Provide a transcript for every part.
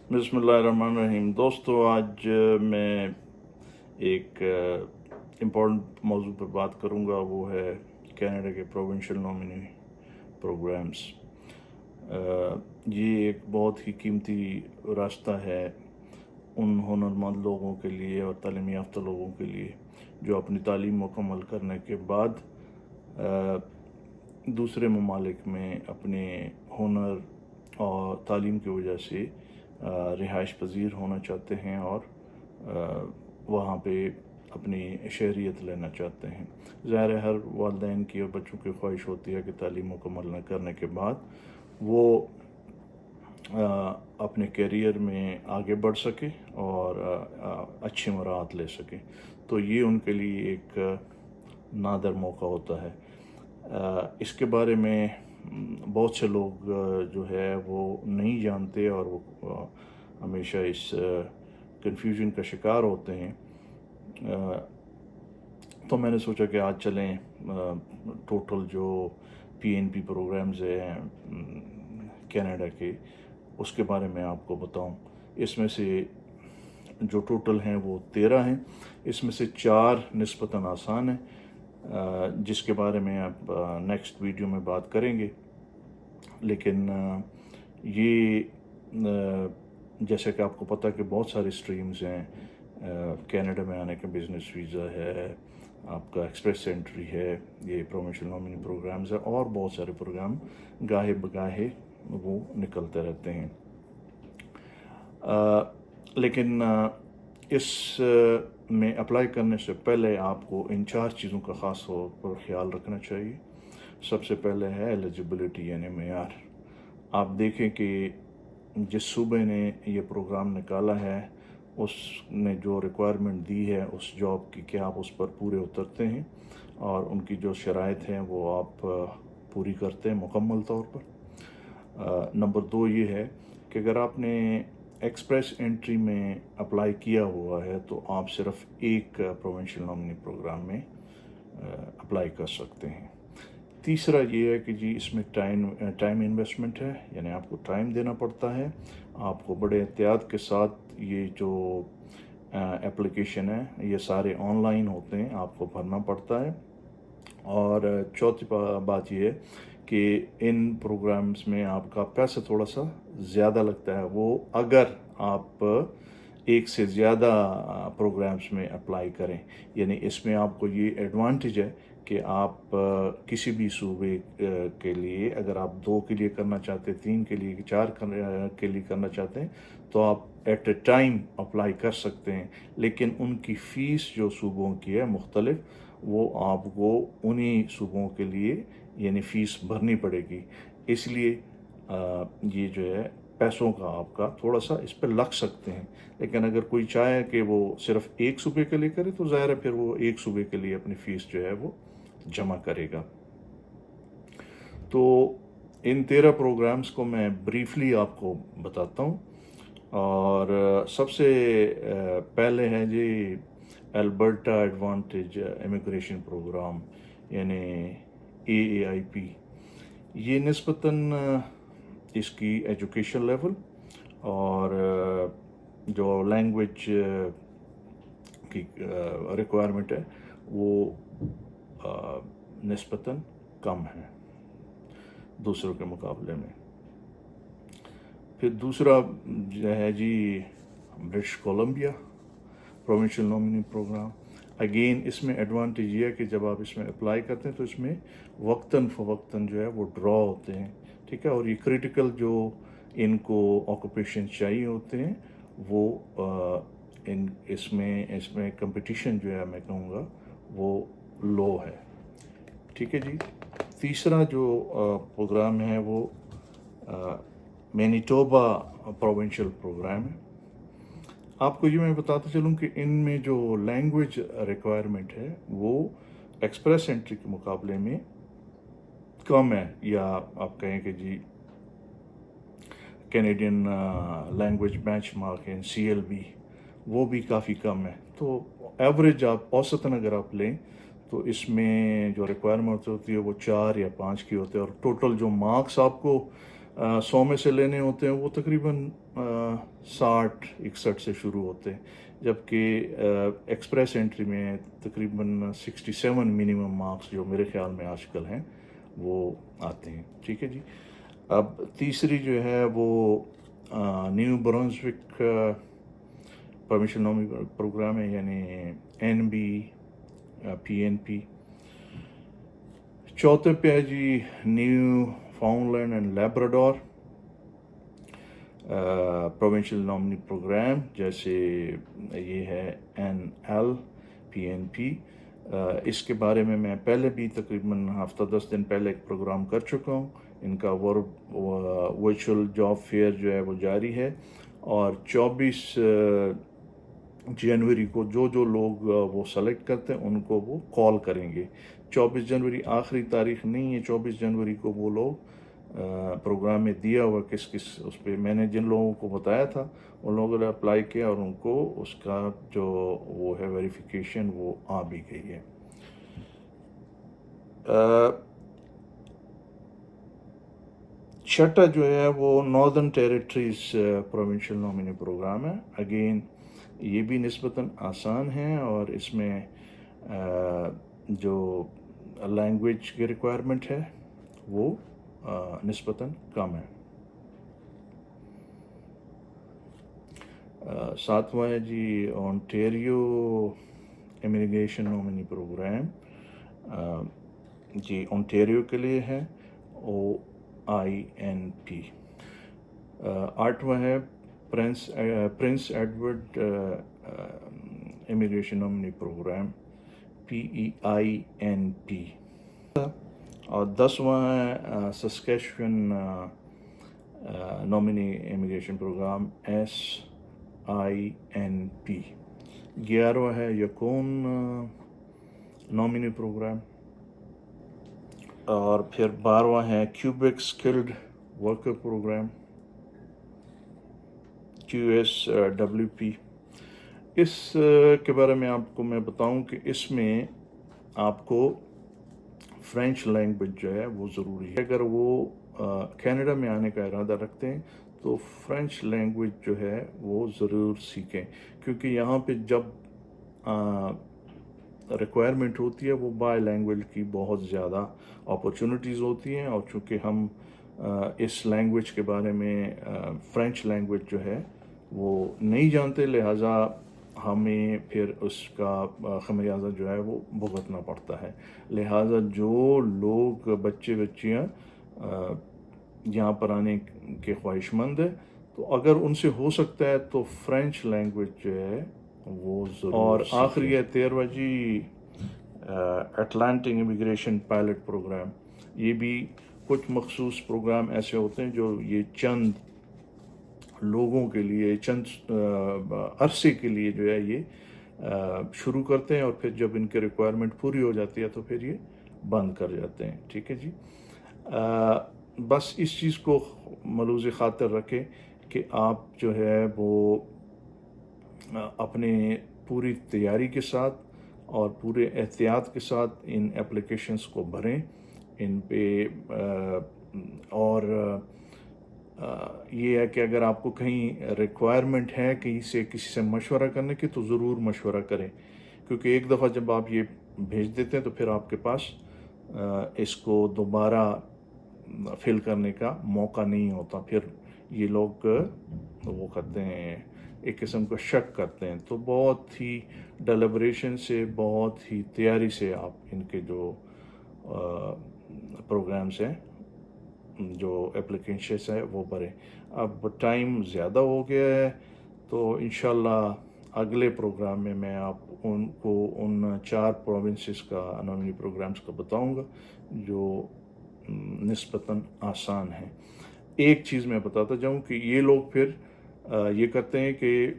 बिस्मिल्लाहिर्रहमानिर्रहीम। दोस्तों, आज मैं एक इम्पोर्टेंट मौजू पर बात करूँगा। वो है कनाडा के प्रोविंशियल नॉमिनी प्रोग्राम्स। ये एक बहुत ही कीमती रास्ता है उन हुनरमंद लोगों के लिए और तालीम याफ्ता लोगों के लिए जो अपनी तालीम मुकम्मल करने के बाद दूसरे ममालिक में अपने हुनर और तालीम की वजह से रिहाइश पजीर होना चाहते हैं और वहाँ पे अपनी शहरियत लेना चाहते हैं। ज़ाहिर है हर वालिदैन की और बच्चों की ख्वाहिश होती है कि तालीम मुकम्मल न करने के बाद वो अपने कैरियर में आगे बढ़ सके और अच्छी मराहत ले सके। तो ये उनके लिए एक नादर मौका होता है। इसके बारे में बहुत से लोग जो है वो नहीं जानते और वो हमेशा इस कन्फ्यूजन का शिकार होते हैं। तो मैंने सोचा कि आज चलें टोटल जो PNP प्रोग्राम्स हैं कनाडा के, उसके बारे में आपको बताऊं। इसमें से जो टोटल हैं वो 13 हैं। इसमें से 4 निस्बतन आसान हैं जिसके बारे में आप नेक्स्ट वीडियो में बात करेंगे। लेकिन ये जैसे कि आपको पता है कि बहुत सारी स्ट्रीम्स हैं। कनाडा में आने का बिज़नेस वीज़ा है, आपका एक्सप्रेस एंट्री है, ये प्रोविंशियल नॉमिनी प्रोग्राम्स है और बहुत सारे प्रोग्राम गाहे बगाहे वो निकलते रहते हैं। लेकिन इस में अप्लाई करने से पहले आपको इन 4 चीज़ों का ख़ास तौर पर ख्याल रखना चाहिए। सबसे पहले है एलिजिबिलिटी यानी मेयार। आप देखें कि जिस सूबे ने ये प्रोग्राम निकाला है उसने जो रिक्वायरमेंट दी है उस जॉब की, क्या आप उस पर पूरे उतरते हैं और उनकी जो शराइत हैं वो आप पूरी करते हैं मुकम्मल तौर पर। नंबर 2 ये है कि अगर आपने एक्सप्रेस एंट्री में अप्लाई किया हुआ है तो आप सिर्फ एक प्रोविंशियल नॉमिनी प्रोग्राम में अप्लाई कर सकते हैं। तीसरा ये है कि जी इसमें टाइम इन्वेस्टमेंट है, यानी आपको टाइम देना पड़ता है। आपको बड़े एहतियात के साथ ये जो एप्लीकेशन है ये सारे ऑनलाइन होते हैं, आपको भरना पड़ता है। और चौथी बात ये है कि इन प्रोग्राम्स में आपका पैसा थोड़ा सा ज़्यादा लगता है, वो अगर आप एक से ज़्यादा प्रोग्राम्स में अप्लाई करें। यानी इसमें आपको ये एडवांटेज है कि आप किसी भी सूबे के लिए अगर आप 2 के लिए करना चाहते हैं, 3 के लिए, 4 के लिए करना चाहते हैं तो आप एट ए टाइम अप्लाई कर सकते हैं। लेकिन उनकी फ़ीस जो सूबों की है मुख्तलिफ, वो आपको उन्हीं सूबों के लिए यानी फ़ीस भरनी पड़ेगी। इसलिए ये जो है पैसों का आपका थोड़ा सा इस पर लग सकते हैं। लेकिन अगर कोई चाहे कि वो सिर्फ एक सूबे के लिए करे तो ज़ाहिर है फिर वो एक सूबे के लिए अपनी फ़ीस जो है वो जमा करेगा। तो इन 13 प्रोग्राम्स को मैं ब्रीफली आपको बताता हूँ। और सबसे पहले है जी अल्बर्टा एडवांटेज इमिग्रेशन प्रोग्राम यानी AAIP। ये निस्बतन इसकी एजुकेशन लेवल और जो लैंग्वेज की रिक्वायरमेंट है वो निस्बतन कम है दूसरों के मुकाबले में। फिर दूसरा जो है जी British Columbia provincial nominee programme. Again इसमें एडवांटेज ये है कि जब आप इसमें अप्लाई करते हैं तो इसमें वक्तन फ़वक्तन जो है वो ड्रॉ होते हैं, ठीक है। और ये क्रिटिकल जो इनको ऑक्यूपेशन चाहिए होते हैं वो इसमें कंपटीशन जो है मैं कहूँगा वो लो है, ठीक है जी। तीसरा जो प्रोग्राम है वो मैनिटोबा प्रोविंशियल प्रोग्राम है। आपको ये मैं बताता चलूँ कि इनमें जो लैंग्वेज रिक्वायरमेंट है वो एक्सप्रेस एंट्री के मुकाबले में कम है, या आप कहें कि जी कैनेडियन लैंग्वेज बेंचमार्क है CLB वो भी काफ़ी कम है। तो एवरेज आप औसतन अगर आप लें तो इसमें जो रिक्वायरमेंट होती है वो 4 या 5 की होती है और टोटल जो मार्क्स आपको 100 में से लेने होते हैं वो तकरीबन 60-61 سے شروع ہوتے ہیں، جبکہ ایکسپریس انٹری میں تقریباً 67 منیمم مارکس جو میرے خیال میں آج کل ہیں وہ آتے ہیں. ٹھیک ہے جی. اب تیسری جو ہے وہ نیو برنزوک پرمیشن نامی پروگرام ہے، یعنی NBPNP. چوتھے پہ ہے جی Newfoundland and Labrador provincial nominee programme, جیسے یہ ہے NLPNP. اس کے بارے میں پہلے بھی تقریباً ہفتہ 10 دن پہلے ایک پروگرام کر چکا ہوں. ان کا ورچوئل جاب فیئر جو ہے وہ جاری ہے، اور 24 جنوری کو جو لوگ وہ سلیکٹ کرتے ہیں ان کو وہ کال کریں گے. 24 جنوری آخری تاریخ نہیں ہے، 24 جنوری کو وہ لوگ پروگرام میں دیا ہوا کس اس پہ میں نے جن لوگوں کو بتایا تھا ان لوگوں نے اپلائی کیا، اور ان کو اس کا جو وہ ہے ویریفیکیشن وہ آ بھی گئی ہے. چھٹا جو ہے وہ northern territories provincial nominee program ہے. اگین یہ بھی نسبتاً آسان ہے، اور اس میں جو لینگویج کی ریکوائرمنٹ ہے وہ نسبتاً کم ہے. ساتواں ہے جی اونٹیریو امیگریشن نامنی پروگرام. جی اونٹیریو کے لیے ہے OINP. آٹھواں ہے Prince Edward immigration nominee program PEINP. اور 10واں ہے Saskatchewan nominee immigration program SINP. 11واں ہے یکون نامنی پروگرام. اور پھر 12واں ہے Quebec skilled worker program QSWP. اس کے بارے میں آپ کو میں بتاؤں کہ اس میں آپ کو فرینچ لینگویج جو ہے وہ ضروری ہے. اگر وہ کینیڈا میں آنے کا ارادہ رکھتے ہیں تو فرینچ لینگویج جو ہے وہ ضرور سیکھیں، کیونکہ یہاں پہ جب ریکوائرمنٹ ہوتی ہے وہ بائی لینگویج کی بہت زیادہ اپرچونٹیز ہوتی ہیں. اور چونکہ ہم اس لینگویج کے بارے میں فرینچ لینگویج جو ہے وہ نہیں جانتے، لہٰذا ہمیں پھر اس کا خمیازہ جو ہے وہ بھگتنا پڑتا ہے. لہٰذا جو لوگ بچیاں یہاں پر آنے کے خواہش مند ہیں تو اگر ان سے ہو سکتا ہے تو فرینچ لینگویج جو ہے وہ ضرور. اور آخری ہے 13واں جی اٹلانٹک امیگریشن پائلٹ پروگرام. یہ بھی کچھ مخصوص پروگرام ایسے ہوتے ہیں جو یہ چند لوگوں کے لیے چند عرصے کے لیے جو ہے یہ شروع کرتے ہیں، اور پھر جب ان کی ریکوائرمنٹ پوری ہو جاتی ہے تو پھر یہ بند کر جاتے ہیں. ٹھیک ہے جی. بس اس چیز کو ملحوظ خاطر رکھیں کہ آپ جو ہے وہ اپنے پوری تیاری کے ساتھ اور پورے احتیاط کے ساتھ ان اپلیکیشنز کو بھریں ان پہ. اور یہ ہے کہ اگر آپ کو کہیں ریکوائرمنٹ ہے کسی سے مشورہ کرنے کی تو ضرور مشورہ کریں، کیونکہ ایک دفعہ جب آپ یہ بھیج دیتے ہیں تو پھر آپ کے پاس اس کو دوبارہ فل کرنے کا موقع نہیں ہوتا. پھر یہ لوگ وہ کرتے ہیں، ایک قسم کا شک کرتے ہیں. تو بہت ہی ڈیلیبریشن سے، بہت ہی تیاری سے آپ ان کے جو پروگرامز ہیں، جو اپلیکیشنز ہیں وہ بھریں. اب ٹائم زیادہ ہو گیا ہے تو انشاءاللہ اگلے پروگرام میں آپ ان کو ان 4 پروونسز کا نامنی پروگرامز کا بتاؤں گا جو نسبتاً آسان ہیں. ایک چیز میں بتاتا جاؤں کہ یہ لوگ پھر یہ کرتے ہیں کہ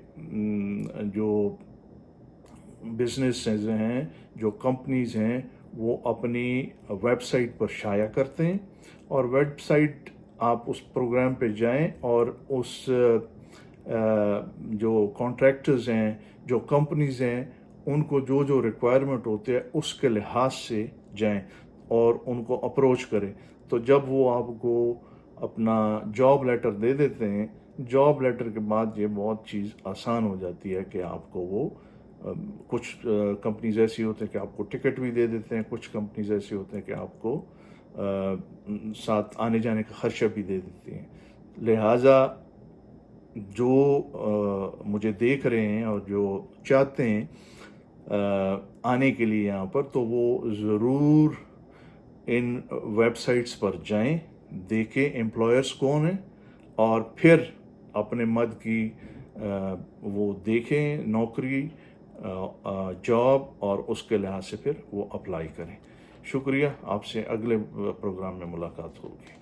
جو بزنسز ہیں، جو کمپنیز ہیں، وہ اپنی ویب سائٹ پر شائع کرتے ہیں، اور ویب سائٹ آپ اس پروگرام پہ جائیں اور اس جو کانٹریکٹرز ہیں، جو کمپنیز ہیں، ان کو جو ریکوائرمنٹ ہوتے ہیں اس کے لحاظ سے جائیں اور ان کو اپروچ کریں. تو جب وہ آپ کو اپنا جاب لیٹر دے دیتے ہیں جاب لیٹر کے بعد یہ بہت چیز آسان ہو جاتی ہے کہ آپ کو وہ کچھ کمپنیز ایسی ہوتے ہیں کہ آپ کو ٹکٹ بھی دے دیتے ہیں، کچھ کمپنیز ایسی ہوتے ہیں کہ آپ کو ساتھ آنے جانے کا خرچہ بھی دے دیتی ہیں. لہٰذا جو مجھے دیکھ رہے ہیں اور جو چاہتے ہیں آنے کے لیے یہاں پر، تو وہ ضرور ان ویب سائٹس پر جائیں، دیکھیں امپلائرس کون ہیں، اور پھر اپنے مد کی وہ دیکھیں نوکری، جاب، اور اس کے لحاظ سے پھر وہ اپلائی کریں. شکریہ. آپ سے اگلے پروگرام میں ملاقات ہوگی.